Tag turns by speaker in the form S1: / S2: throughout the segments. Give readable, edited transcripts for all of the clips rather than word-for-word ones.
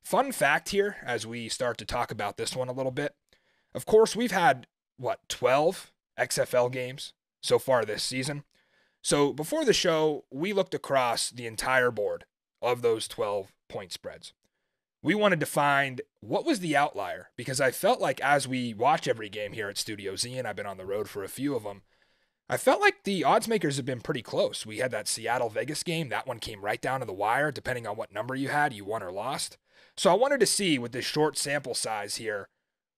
S1: Fun fact here, as we start to talk about this one a little bit. Of course, we've had, 12 XFL games so far this season. So before the show, we looked across the entire board of those 12 point spreads. We wanted to find what was the outlier, because I felt like as we watch every game here at Studio Z, and I've been on the road for a few of them, I felt like the odds makers have been pretty close. We had that Seattle-Vegas game. That one came right down to the wire. Depending on what number you had, you won or lost. So I wanted to see, with this short sample size here,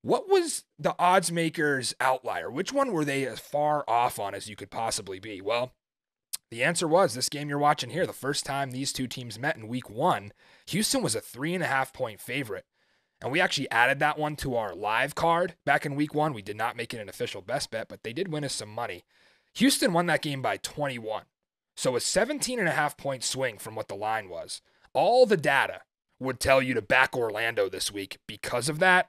S1: what was the odds makers' outlier? Which one were they as far off on as you could possibly be? Well, the answer was this game you're watching here. The first time these two teams met in week 1, Houston was a 3.5-point favorite. And we actually added that one to our live card back in week 1. We did not make it an official best bet, but they did win us some money. Houston won that game by 21. So a 17.5-point swing from what the line was. All the data would tell you to back Orlando this week because of that.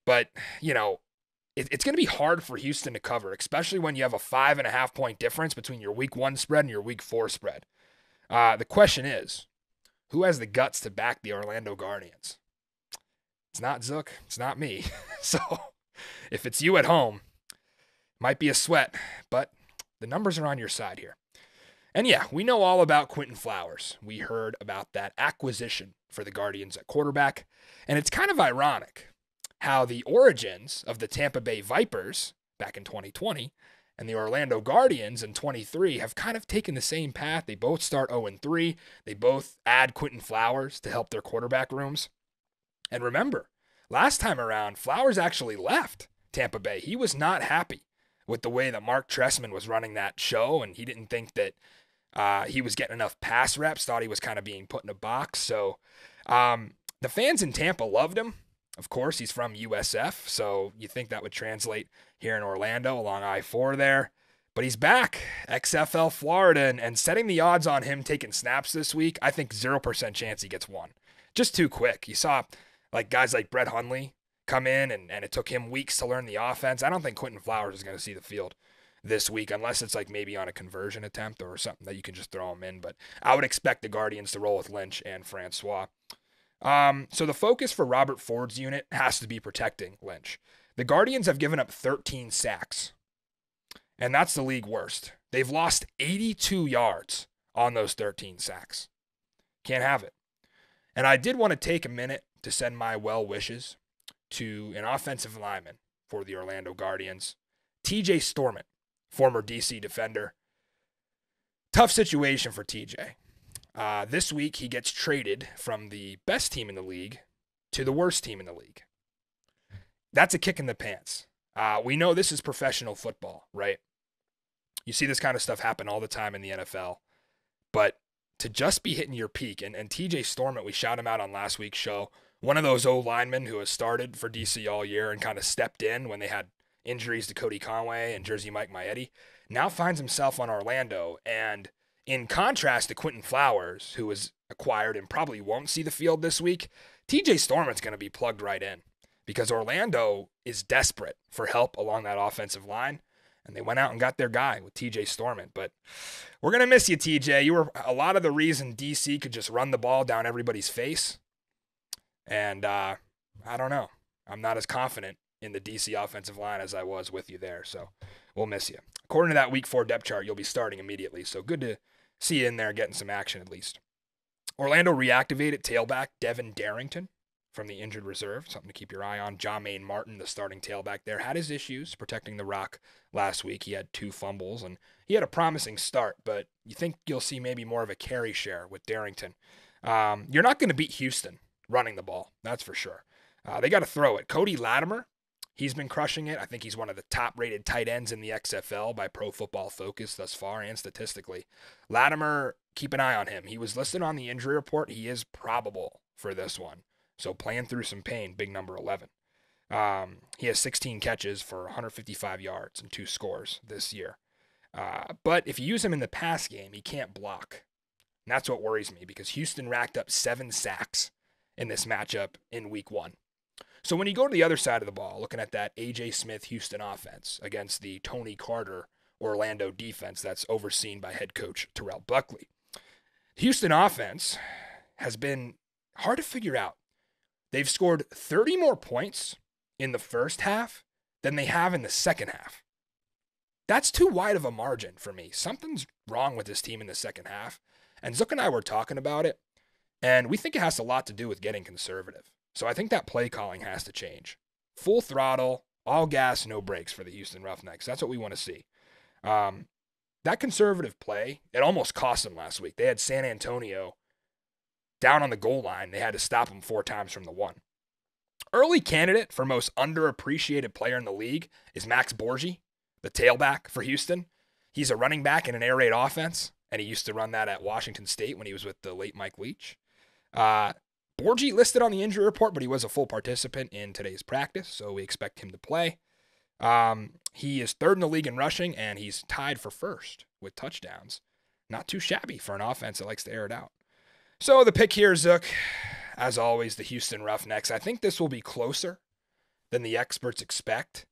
S1: But, it's going to be hard for Houston to cover, especially when you have a 5.5-point difference between your week 1 spread and your week 4 spread. The question is, who has the guts to back the Orlando Guardians? It's not Zook. It's not me. So if it's you at home, might be a sweat, but the numbers are on your side here. And yeah, we know all about Quentin Flowers. We heard about that acquisition for the Guardians at quarterback. And it's kind of ironic how the origins of the Tampa Bay Vipers back in 2020 and the Orlando Guardians in 23 have kind of taken the same path. They both start 0-3. They both add Quentin Flowers to help their quarterback rooms. And remember, last time around, Flowers actually left Tampa Bay. He was not happy with the way that Mark Trestman was running that show, and he didn't think that he was getting enough pass reps, thought he was kind of being put in a box. So the fans in Tampa loved him. Of course, he's from USF, so you think that would translate here in Orlando along I-4 there. But he's back, XFL Florida, and setting the odds on him taking snaps this week, I think 0% chance he gets one. Just too quick. You saw guys like Brett Hundley come in, and it took him weeks to learn the offense. I don't think Quentin Flowers is going to see the field this week, unless it's maybe on a conversion attempt or something that you can just throw him in. But I would expect the Guardians to roll with Lynch and Francois. So the focus for Robert Ford's unit has to be protecting Lynch. The Guardians have given up 13 sacks, and that's the league worst. They've lost 82 yards on those 13 sacks. Can't have it. And I did want to take a minute to send my well wishes to an offensive lineman for the Orlando Guardians, TJ Storment, former DC defender. Tough situation for TJ. This week, he gets traded from the best team in the league to the worst team in the league. That's a kick in the pants. We know this is professional football, right? You see this kind of stuff happen all the time in the NFL. But to just be hitting your peak, and TJ Storment, we shout him out on last week's show, one of those old linemen who has started for DC all year and kind of stepped in when they had injuries to Cody Conway and Jersey Mike Maietti, now finds himself on Orlando. And in contrast to Quentin Flowers, who was acquired and probably won't see the field this week, TJ Storment's going to be plugged right in because Orlando is desperate for help along that offensive line. And they went out and got their guy with TJ Storment. But we're going to miss you, TJ. You were a lot of the reason DC could just run the ball down everybody's face. And I don't know. I'm not as confident in the DC offensive line as I was with you there. So we'll miss you. According to that week 4 depth chart, you'll be starting immediately. So good to see you in there getting some action at least. Orlando reactivated tailback Devin Darrington from the injured reserve. Something to keep your eye on. Jamaine Martin, the starting tailback there, had his issues protecting the rock last week. He had 2 fumbles, and he had a promising start, but you think you'll see maybe more of a carry share with Darrington. You're not going to beat Houston running the ball, that's for sure. They got to throw it. Cody Latimer, he's been crushing it. I think he's one of the top-rated tight ends in the XFL by Pro Football Focus thus far and statistically. Latimer, keep an eye on him. He was listed on the injury report. He is probable for this one. So playing through some pain, big number 11. He has 16 catches for 155 yards and 2 scores this year. But if you use him in the pass game, he can't block. And that's what worries me because Houston racked up 7 sacks in this matchup in week 1. So when you go to the other side of the ball, looking at that A.J. Smith Houston offense against the Tony Carter Orlando defense that's overseen by head coach Terrell Buckley, Houston offense has been hard to figure out They've scored 30 more points in the first half than they have in the second half. That's too wide of a margin for me. Something's wrong with this team in the second half. And Zook and I were talking about it, and we think it has a lot to do with getting conservative. So I think that play calling has to change. Full throttle, all gas, no brakes for the Houston Roughnecks. That's what we want to see. That conservative play, it almost cost them last week. They had San Antonio down on the goal line. They had to stop them 4 times from the 1. Early candidate for most underappreciated player in the league is Max Borgi, the tailback for Houston. He's a running back in an air raid offense, and he used to run that at Washington State when he was with the late Mike Leach. Borgi listed on the injury report, but he was a full participant in today's practice, so we expect him to play. He is 3rd in the league in rushing, and he's tied for 1st with touchdowns. Not too shabby for an offense that likes to air it out. So the pick here, Zook, as always, the Houston Roughnecks. I think this will be closer than the experts expect.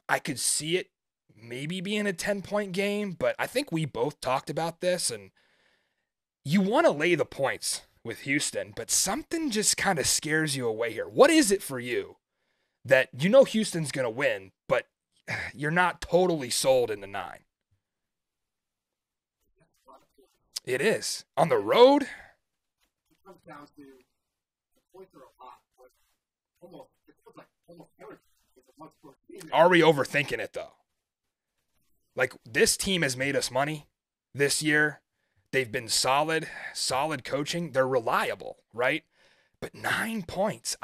S1: I could see it maybe being a 10-point game, but I think we both talked about this, and you want to lay the points with Houston, but something just kind of scares you away here. What is it for you that you know Houston's going to win, but you're not totally sold in the 9? It is. On the road?
S2: It comes down to the points are a lot, but it feels like almost everything.
S1: Are we overthinking it, though? Like, this team has made us money this year. They've been solid coaching. They're reliable, right? But 9 points.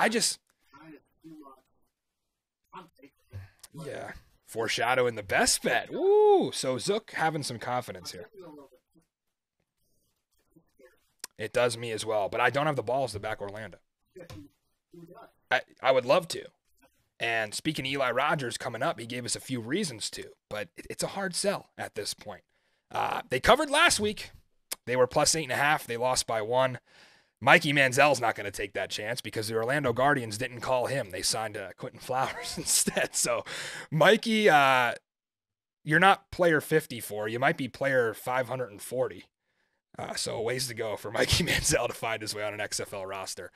S1: Yeah. Foreshadowing the best bet. Ooh, so Zook having some confidence here. It does me as well, but I don't have the balls to back Orlando. I would love to. And speaking of Eli Rogers coming up, he gave us a few reasons to, but it's a hard sell at this point. They covered last week. They were plus 8.5. They lost by 1. Mikey Manziel's not going to take that chance because the Orlando Guardians didn't call him. They signed Quentin Flowers instead. So, Mikey, you're not player 54. You might be player 540. So a ways to go for Mikey Manziel to find his way on an XFL roster.